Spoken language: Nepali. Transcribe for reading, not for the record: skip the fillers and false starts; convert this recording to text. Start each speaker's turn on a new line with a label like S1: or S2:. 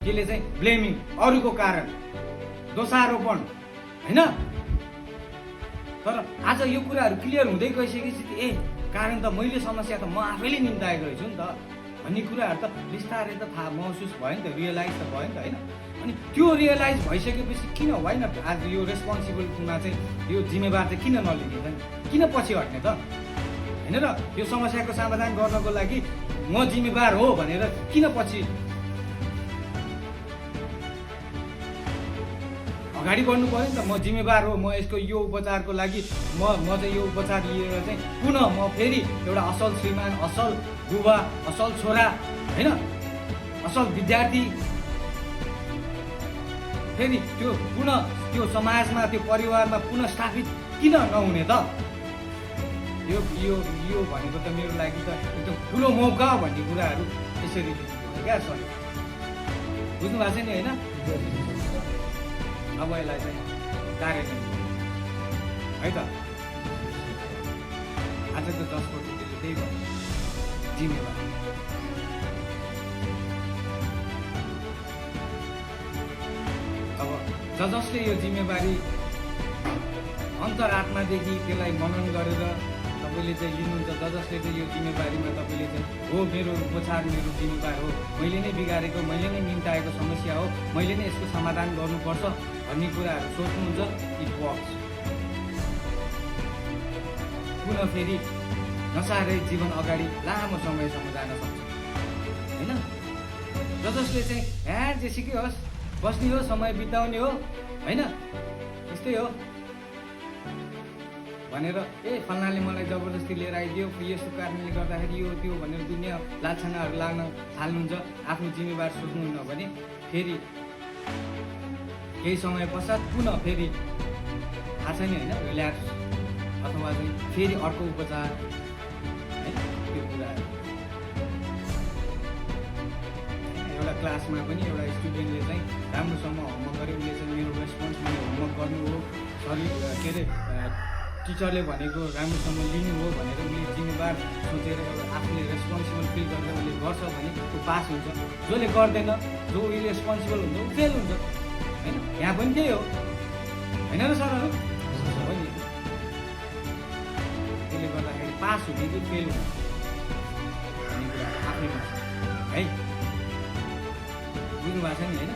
S1: त्यसले चाहिँ ब्लेमिङ, अरूको कारण, दोषारोपण, होइन? तर आज यो कुराहरू क्लियर हुँदै गइसकेपछि कारण त मैले समस्या त म आफैले निम्ताएको रहेछु नि त भन्ने कुराहरू त बिस्तारै त थाहा महसुस भयो नि त, रियलाइज त भयो नि त, होइन? अनि त्यो रियलाइज भइसकेपछि किन होइन आज यो रेस्पोन्सिबिलिटीमा चाहिँ यो जिम्मेवार चाहिँ किन नलिने त, किन पछि हट्ने त, होइन र? यो समस्याको समाधान गर्नको लागि म जिम्मेवार हो भनेर किन पछि अगाडि बढ्नु पऱ्यो नि त? म जिम्मेवार हो, म यसको यो उपचारको लागि म चाहिँ यो उपचार लिएर चाहिँ पुनः म फेरि एउटा असल श्रीमान, असल बुबा, असल छोरा, होइन, असल विद्यार्थी फेरि त्यो पुनः त्यो समाजमा, त्यो परिवारमा पुनः स्थापित किन नहुने त? यो यो यो भनेको त मेरो लागि त एकदम ठुलो मौका भन्ने कुराहरू यसरी क्या सर, बुझ्नु भएको छ नि, होइन? अब यसलाई चाहिँ कार्यान्वयन है त। आज त 10 वर्षले त्यही भयो जिम्मेवार। अब जसले यो जिम्मेवारी अन्तरात्मादेखि त्यसलाई मनन गरेर तपाईँले चाहिँ लिनुहुन्छ, जसले चाहिँ यो जिम्मेवारीमा तपाईँले चाहिँ हो मेरो उपचार मेरो जिम्मेवार हो, मैले नै बिगारेको, मैले नै निम्ताएको समस्या हो, मैले नै यसको समाधान गर्नुपर्छ भन्ने कुराहरू सोच्नुहुन्छ, इट वर्क्स। पुनः फेरि नसारै जीवन अगाडि लामो समयसम्म जान सक्छ, होइन? जसले चाहिँ जेसुकै होस् बस्ने हो, समय बिताउने हो, होइन, यस्तै हो भनेर फल्नाले मलाई जबरजस्ती लिएर आइदियो, यस्तो कारणले गर्दाखेरि यो त्यो भनेर दुनियाँ लाछनाहरू लाग्न थाल्नुहुन्छ, आफ्नो जिम्मेवार सोच्नुहुन्न भने फेरि केही समय पश्चात पुनः फेरि थाहा छैन, होइन, रिल्याक्स अथवा चाहिँ फेरि अर्को उपचार, है, त्यो कुराहरू। एउटा क्लासमा पनि एउटा स्टुडेन्टले चाहिँ राम्रोसँग होमवर्क गर्यो, उसले चाहिँ मेरो रेस्पोन्स मैले होमवर्क गर्नु हो, सरी के अरे टिचरले भनेको राम्रोसँग लिनु हो भनेर उसले जिम्मेवार सोचेर एउटा आफूले रेस्पोन्सिबल फिल गरेर उसले गर्छ भने ऊ पास हुन्छ। जसले गर्दैन, जो इरेस्पोन्सिबल हुन्छ ऊ फेल हुन्छ, होइन? यहाँ पनि त्यही हो, होइन र सरहरू? हो नि। त्यसले गर्दाखेरि पास हुने कि फेल हुने भन्ने कुरा आफैमा छ, है? बुझ्नु भएको छ नि, होइन?